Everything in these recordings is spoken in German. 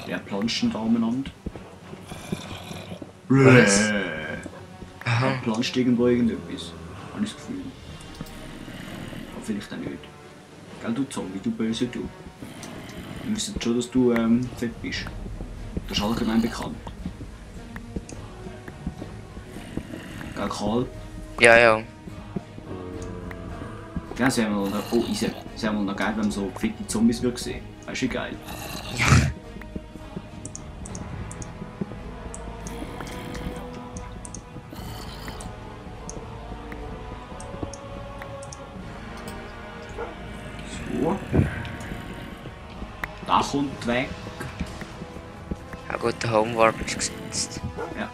Wer planscht denn da umeinander? Was? Aha. Er planscht irgendwo irgendetwas. Habe ich das Gefühl. Aber vielleicht auch nicht. Gell, du Zombie, du böse du. Wir wissen schon, dass du fett bist. Das ist allgemein bekannt. Gell, Karl? Ja, ja. Ja, es wäre mal noch, oh, es wäre mal noch geil, wenn man so fette Zombies würde sehen. Weißt du, wie geil? So. Da kommt weg. Ja gut, der Homewarp ist gesetzt. Ja.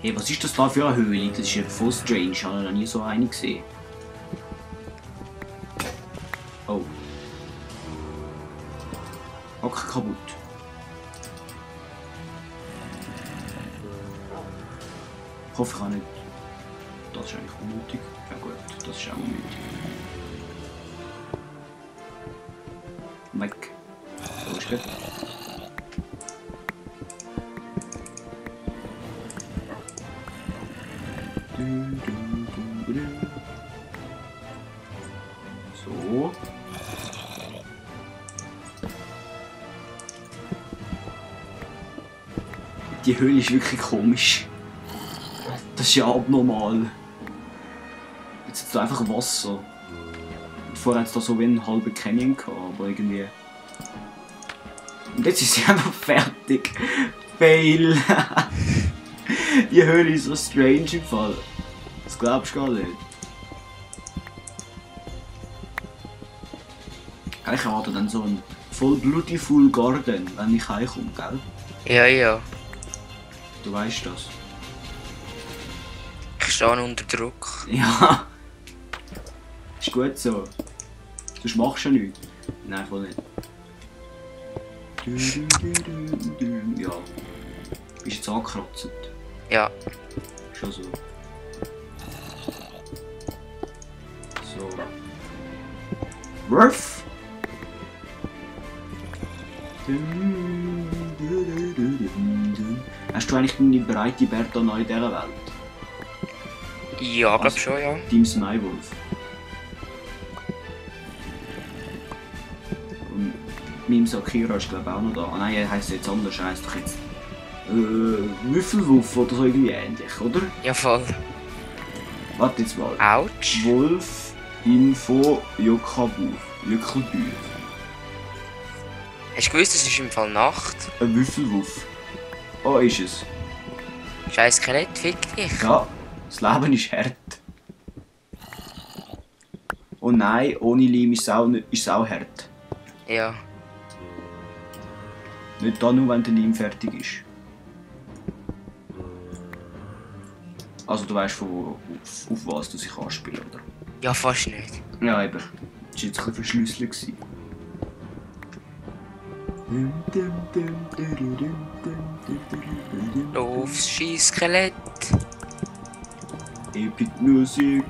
Hey, was ist das da für eine Höhle? Das ist ja voll strange, ich habe noch nie so eine gesehen. Oh. Hock kaputt. Ich hoffe, ich kann nicht. Das ist eigentlich unnötig. Ja gut, das ist auch unnötig. Weg. So ist gut. So. Die Höhle ist wirklich komisch. Das ist ja abnormal. Jetzt ist da einfach Wasser. Vorher hat es da so wie einen halben Canyon gehabt, aber irgendwie. Und jetzt ist sie einfach fertig. Fail. Die Höhle ist so strange im Fall. Das glaubst du gar nicht. Ich erwarte dann so einen voll beautiful Garden, wenn ich heimkomme, gell? Ja, ja. Du weißt das. Ich stehe unter Druck. Ja. Ist gut so. Sonst machst du ja nichts. Nein, voll nicht. Ja. Bist jetzt angekratzt? Ja. Schon so. So. Ruff! Hast du eigentlich deine breite Bertha neu in dieser Welt? Ja, glaub schon, ja. Team Smywolf. Und Mim Sakira ist glaube auch noch da. Ah nein, er heisst jetzt anders, er heisst doch jetzt Würfelwolf oder so irgendwie ähnlich, oder? Ja, voll. Warte jetzt mal. Autsch. Wolf, Info, Jokabuf, Jökelbüch. Hast du gewusst, es ist im Fall Nacht? Ein Würfelwolf. Oh, ist es. Scheiß Skelett, fick dich. Ja, das Leben ist hart. Oh nein, ohne Leim ist es auch hart. Ja. Nicht da nur, wenn der Leim fertig ist. Also du weißt, auf was du sich anspielen, oder? Ja, fast nicht. Ja, eben. Das war jetzt ein bisschen verschlüsselt gewesen. Aufs scheiß Skelett. Epic Musik.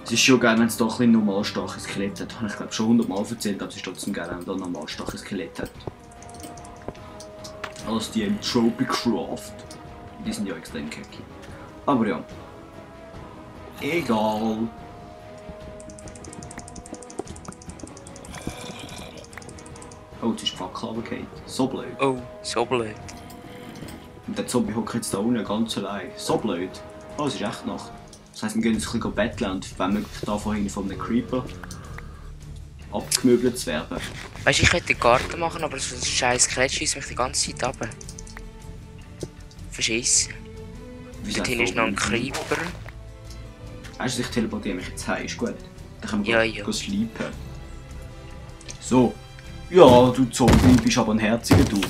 Es ist schon geil, wenn es doch ein normal starkes Skelett hat. Habe ich glaube schon 100 Mal erzählt, aber es ist trotzdem geil, wenn es ein normal starkes Skelett hat. Als die im Tropicraft. Die sind ja extrem kacke. Aber ja. Egal. Oh, jetzt ist die Fackel runtergefallen. So blöd. Oh, so blöd. Und der Zombie hockt jetzt da unten ganz allein. So blöd. Oh, es ist echt Nacht. Das heisst, wir gehen jetzt ein bisschen betteln und wenn möglich da vorhin von einem Creeper abgemöbelt zu werden. Weißt du, ich könnte den Garten machen, aber so ein scheiß Skelett schiesst mich die ganze Zeit runter. Verschissen. Dort hinten ist noch ein Creeper. Weißt du, ich teleportiere mich jetzt heim, ist gut. Dann können Ja, wir ja. sleepen. So. Ja, du Zombie, bist aber ein herziger du.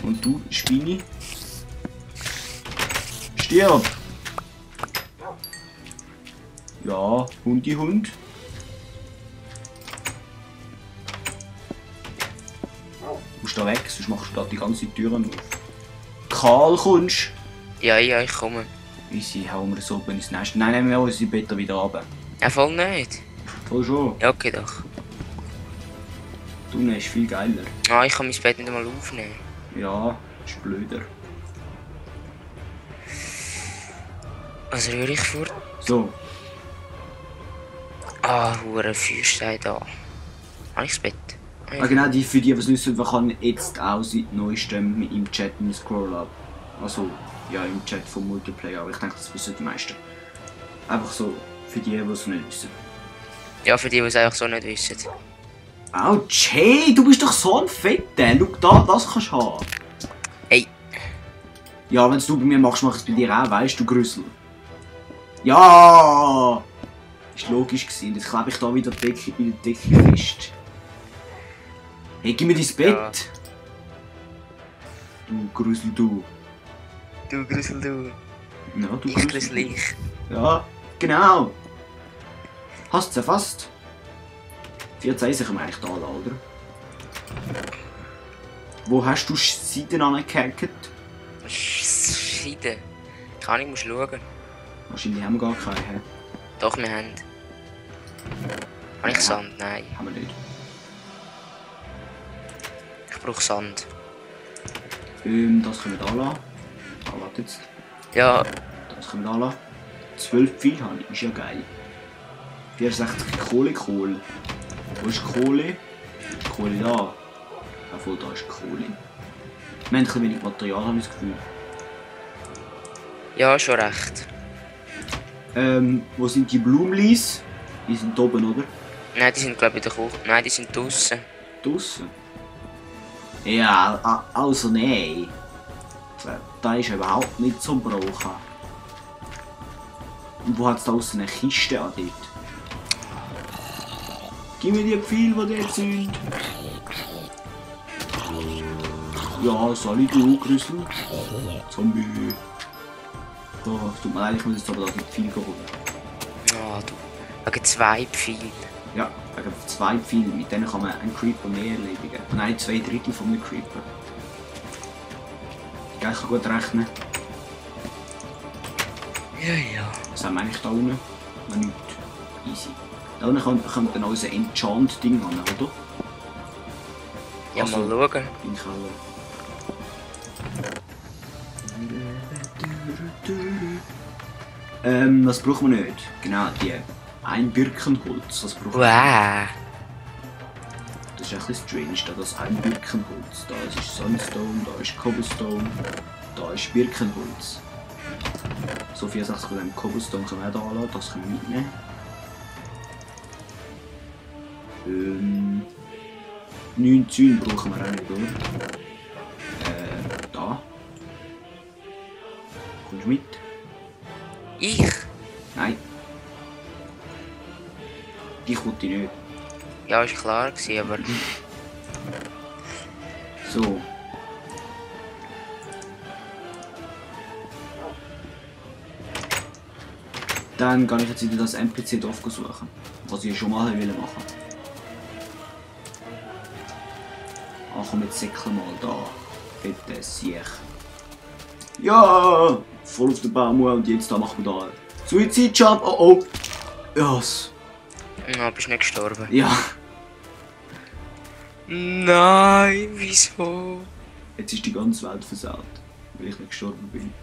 Und du, Spini? Stirb! Ja, Hundihund. Du musst da weg, sonst machst du da die ganze Türen auf. Karl, kommst? Ja, ja, ich komme. Easy, hauen wir so oben ins Nest. Nein, nehmen wir unsere Betten wieder runter. Ja, voll nicht. Voll schon. Ja, okay doch. Du ist viel geiler. Ah, ich kann mein Bett nicht einmal aufnehmen. Ja, ist blöder. Was rühre ich vor? So, Ah, hure Feuerstein da. Habe ich das Bett? Ah, ja. genau, für die, was nicht wissen, man kann jetzt auch seit neuestem im Chat einen Scroll-Up. Also, ja, im Chat vom Multiplayer, aber ich denke, das wissen die meisten. Einfach so, für die es nicht wissen. Ja, für die, die es einfach so nicht wissen. Autsch, hey, du bist doch so ein Fetter. Schau da, das kannst du haben. Hey. Ja, wenn du bei mir machst, mach ich es bei dir auch, weißt du, Grüssel. Ja! Ist logisch gewesen. Jetzt klebe ich da wieder die Decke bei der Decke fest. Hey, gib mir dein Bett! Ja. Du Grüssel, du. Du Grüssel, du. Ja, du Ich Grüssel. Grüssel, ich. Ja, genau. Hast du erfasst? 14 sicher eigentlich da, oder? Wo hast du Seiten angehängt? Scheide. Kann ich, muss schauen. Wahrscheinlich haben wir gar keine. Hä? Doch, wir haben. Habe ich Ja. Sand? Nein. Haben wir nicht. Ich brauche Sand. Das können wir da lassen. Ah, warte jetzt. Ja, Das können wir da lassen. 12 Pfeil habe ich, ist ja geil. 64 Kohle. Wo ist Kohle? Kohle da. Ja, voll da ist Kohle. Wir haben ein bisschen wenig Material, habe ich das Gefühl. ja, schon recht. Wo sind die Blumlis? Die sind oben, oder? Nein, die sind glaube ich in der Küche. Nein, die sind draußen. Draussen? Ja, also nein. Da ist überhaupt nicht zum Brauchen. Und wo hat es da außen eine Kiste an dort? Gib mir die Pfeile, die dort sind. Ja, soll ich du, Grüssel? Zombie. Oh, tut mir leid, ich muss jetzt aber da die Pfeile holen. Ah, du. Wegen 2 Pfeile. Ja, wegen 2 Pfeile, mit denen kann man einen Creeper mehr erledigen. Nein, 2/3 von einem Creeper. Ja, ich kann gut rechnen. Ja. Was haben wir eigentlich da unten? Noch nichts. Easy. Da unten kommt dann unser Enchant-Ding an, oder? Ja, Also, mal schauen. Im Keller. Was brauchen wir nicht? Genau, die ein Birkenholz. Das brauchen wir. Wow. Das ist ein bisschen strange, da das ein Birkenholz. Da ist Sandstone, da ist Cobblestone, da ist Birkenholz. So 64 von dem Cobblestone können wir auch da anlassen, das können wir mitnehmen. 9 Zäune brauchen wir auch nicht, oder? Da. Kommst du mit? Ich? Nein. Dich wollte ich nicht. Ja, ist klar gewesen, aber... So. Dann kann ich jetzt wieder das NPC-Dorf suchen. Was ich schon mal machen wollte. Ach komm, jetzt säckle mal da. Fette Siech. Ja! Voll auf den Baum und jetzt da machen wir da Suizid-Jump. Oh oh! Yes. Ja, bist nicht gestorben. Ja. Nein, wieso? Jetzt ist die ganze Welt versaut. Weil ich nicht gestorben bin.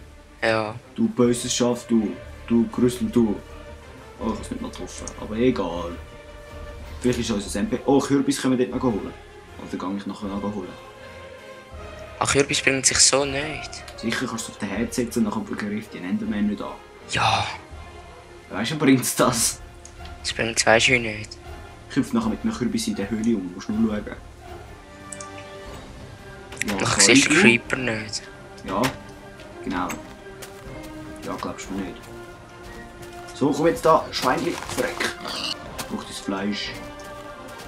Ja. Du böses Schaf, du. Du Grüssel, du. Oh, ich hab's nicht mal getroffen. Aber egal. Vielleicht ist unser MP. Oh, Kürbis können wir dort noch holen. Oder gehe ich nachher noch holen? Ach, Kürbis bringt sich so nicht. Sicher kannst du auf den Herd setzen und dann greift die Enderman nicht an. Ja. Weißt du, bringt's das? Das bringt zwei schön nicht. Ich hüpfe nachher mit einem Kürbis in der Höhle um. Musst nur schauen. Ja, Ach, sorry, siehst du du? Creeper nicht. Ja, genau. Ja, glaubst du nicht. So, komm jetzt da, Schweinchen, Freck. Ich brauche das Fleisch.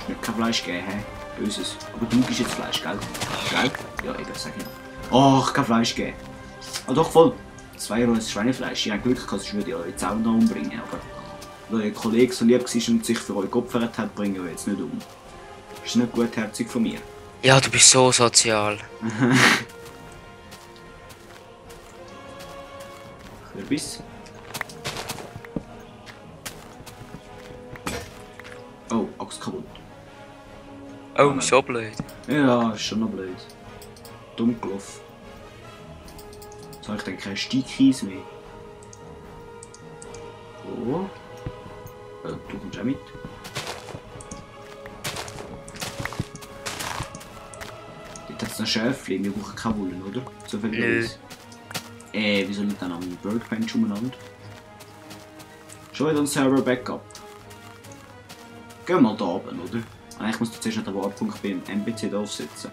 Es wird kein Fleisch geben, hä? Böses. Aber du gibst jetzt Fleisch, gell? Gell? Ja, eben, sag ich. Ach, kein Fleisch geben. Ah doch, voll. 2 Euro ist Schweinefleisch. Ich habe Glück gehabt, sonst würde ich euch jetzt auch noch umbringen. Aber da euer Kollege so lieb war und sich für euch geopfert hat, bringe ich euch jetzt nicht um. Das ist nicht gutherzig von mir. Ja, du bist so sozial. Kürbis. Axt kaputt. Oh, so blöd. Ja, ist schon noch blöd. Dumm gelaufen. Jetzt habe ich dann keinen Steigkreis mehr. So. Du kommst auch mit. Dort hat es noch Schäfchen, wir brauchen keine Wolle, oder? So viel Nö. Weiß. Wieso liegt dann am Workbench umeinander? Schon wieder ein Server-Backup. Gehen wir mal da oben, oder? Eigentlich muss ich zuerst noch den Warpunkt beim NPC da aufsetzen.